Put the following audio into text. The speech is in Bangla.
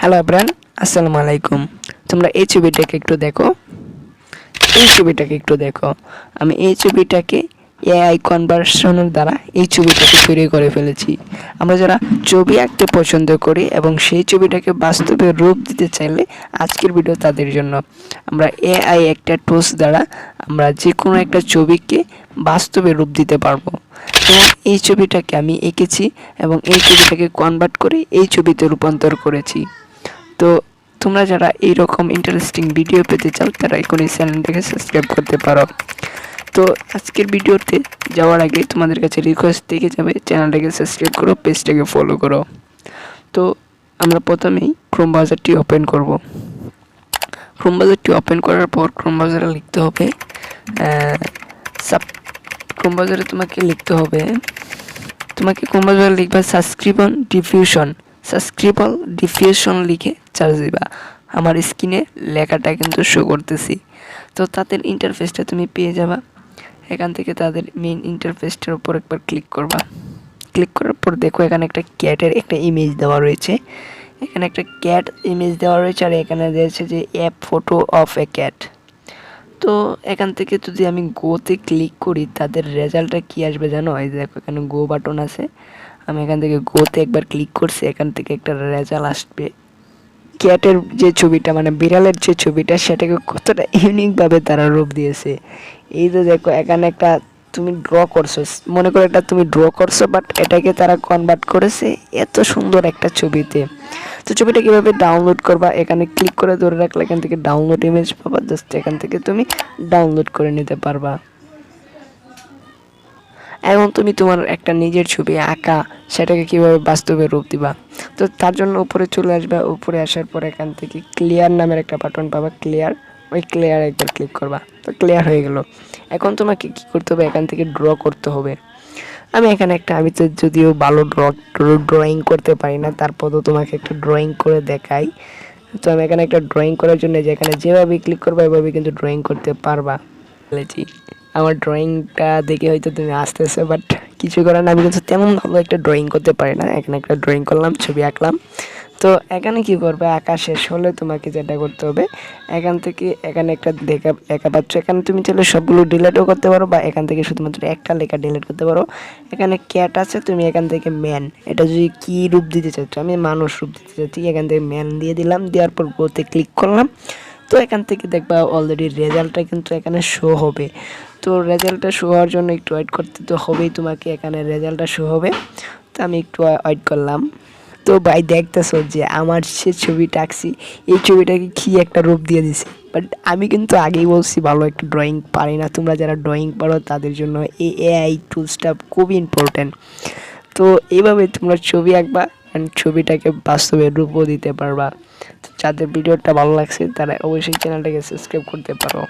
হ্যালো এভরিওয়ান, আসসালামু আলাইকুম। তোমরা এই ছবিটাকে একটু দেখো। আমি এই ছবিটাকে এআই কনভার্সনের দ্বারা এই ছবিটাকে তৈরি করে ফেলেছি। আমরা যারা ছবি আঁকতে পছন্দ করি এবং সেই ছবিটাকে বাস্তবে রূপ দিতে চাইলে আজকের ভিডিও তাদের জন্য। আমরা এআই একটা টুলস দ্বারা আমরা যে কোনো একটা ছবিকে বাস্তবে রূপ দিতে পারবো। এবং এই ছবিটাকে আমি এঁকেছি এবং এই ছবিটাকে কনভার্ট করে এই ছবিতে রূপান্তর করেছি। তো তোমরা যারা এইরকম ইন্টারেস্টিং ভিডিও পেতে চাও তারা এখনই চ্যানেলটাকে সাবস্ক্রাইব করতে পারো। তো আজকের ভিডিওতে যাওয়ার আগে তোমাদের কাছে রিকোয়েস্ট থেকে যাবে, চ্যানেলটাকে সাবস্ক্রাইব করো, পেজটাকে ফলো করো। তো আমরা প্রথমেই ক্রোম ব্রাউজারটি ওপেন করব। ক্রোম ব্রাউজারটি ওপেন করার পর ক্রোম ব্রাউজারে লিখতে হবে ক্রোম ব্রাউজারে তোমাকে ক্রোম ব্রাউজারে লিখবা সাবস্ক্রিপল ডিফিউশন লিখে চার্জ দিবা। আমার স্ক্রিনে লেখাটা কিন্তু শো করতেছি। তো তাদের ইন্টারফেসটা তুমি পেয়ে যাবা। এখান থেকে তাদের মেইন ইন্টারফেসটার উপর একবার ক্লিক করবা। ক্লিক করার পর দেখো এখানে একটা ক্যাটের একটা ইমেজ দেওয়া রয়েছে। আর এখানে রয়েছে যে app photo of A cat. তো এখান থেকে যদি আমি গোতে ক্লিক করি তাদের রেজাল্টটা কি আসবে জানো? এই দেখো এখানে গো বাটন আছে। আমি এখান থেকে গোতে একবার ক্লিক করছি, এখান থেকে একটা রেজাল্ট আসবে। ক্যাটের যে ছবিটা মানে বিড়ালের যে ছবিটা সেটাকে কতটা ইউনিকভাবে তারা রূপ দিয়েছে। এই যে দেখো এখানে একটা তুমি ড্র করছো, মনে করো এটা তুমি ড্র করছো, বাট এটাকে তারা কনভার্ট করেছে এত সুন্দর একটা ছবিতে। তো ছবিটা কীভাবে ডাউনলোড করবা, এখানে ক্লিক করে ধরে রাখলে এখান থেকে ডাউনলোড ইমেজ পাবা। জাস্ট এখান থেকে তুমি ডাউনলোড করে নিতে পারবা। এখন তুমি তোমার একটা নিজের ছবি আঁকা সেটাকে কীভাবে বাস্তবে রূপ দিবা, তো তার জন্য উপরে চলে আসবা। উপরে আসার পর এখান থেকে ক্লিয়ার নামের একটা বাটন পাবা। ওই ক্লিয়ার একবার ক্লিক করবা, তো ক্লিয়ার হয়ে গেল। এখন তোমাকে কী করতে হবে, এখান থেকে ড্র করতে হবে। আমি তো যদিও ভালো ড্রয়িং করতে পারি না, তারপরও তোমাকে একটা ড্রয়িং করে দেখাই। তো আমি এখানে একটা ড্রয়িং করার জন্য যেখানে যেভাবে ক্লিক করবা এভাবে কিন্তু ড্রয়িং করতে পারবা। বলেছি আমার ড্রয়িংটা দেখে হয়তো তুমি আসতেছো, বাট কিছু করার না, আমি কিন্তু তেমন ভালো একটা ড্রয়িং করতে পারি না। এখানে একটা ড্রয়িং করলাম, ছবি আঁকলাম। তো এখানে কি করবে, আঁকা শেষ হলে তোমাকে যেটা করতে হবে, এখানে একটা একা পাচ্ছ। এখানে তুমি চাইলে সবগুলো ডিলিটও করতে পারো বা এখান থেকে শুধুমাত্র একটা লেখা ডিলিট করতে পারো। এখানে ক্যাট আছে, তুমি এখান থেকে ম্যান, এটা যদি কি রূপ দিতে চাচ্ছ, আমি মানুষ রূপ দিতে চাচ্ছি, এখান থেকে ম্যান দিয়ে দিলাম। দেওয়ার পর গোতে ক্লিক করলাম। তো এখান থেকে দেখবা অলরেডি রেজাল্টটা কিন্তু এখানে শো হবে। তো রেজাল্টটা শো হওয়ার জন্য একটু ওয়েট করতে তো হবেই তোমাকে, এখানে রেজাল্টটা শো হবে। তো আমি একটু ওয়েট করলাম। তো ভাই দেখতেছো যে আমার সে ছবিটা আঁকছি, এই ছবিটাকে কি একটা রূপ দিয়ে দিছে। বাট আমি কিন্তু আগেই বলছি ভালো একটা ড্রয়িং পারি না। তোমরা যারা ড্রয়িং পারো তাদের জন্য এই এআই টুলসটা খুবই ইম্পর্টেন্ট। তো এইভাবে তোমরা ছবি আঁকবা অ্যান্ড ছবিটাকে বাস্তবে রূপও দিতে পারবা। তো যাদের ভিডিওটা ভালো লাগছে তারা অবশ্যই চ্যানেলটাকে সাবস্ক্রাইব করতে পারো।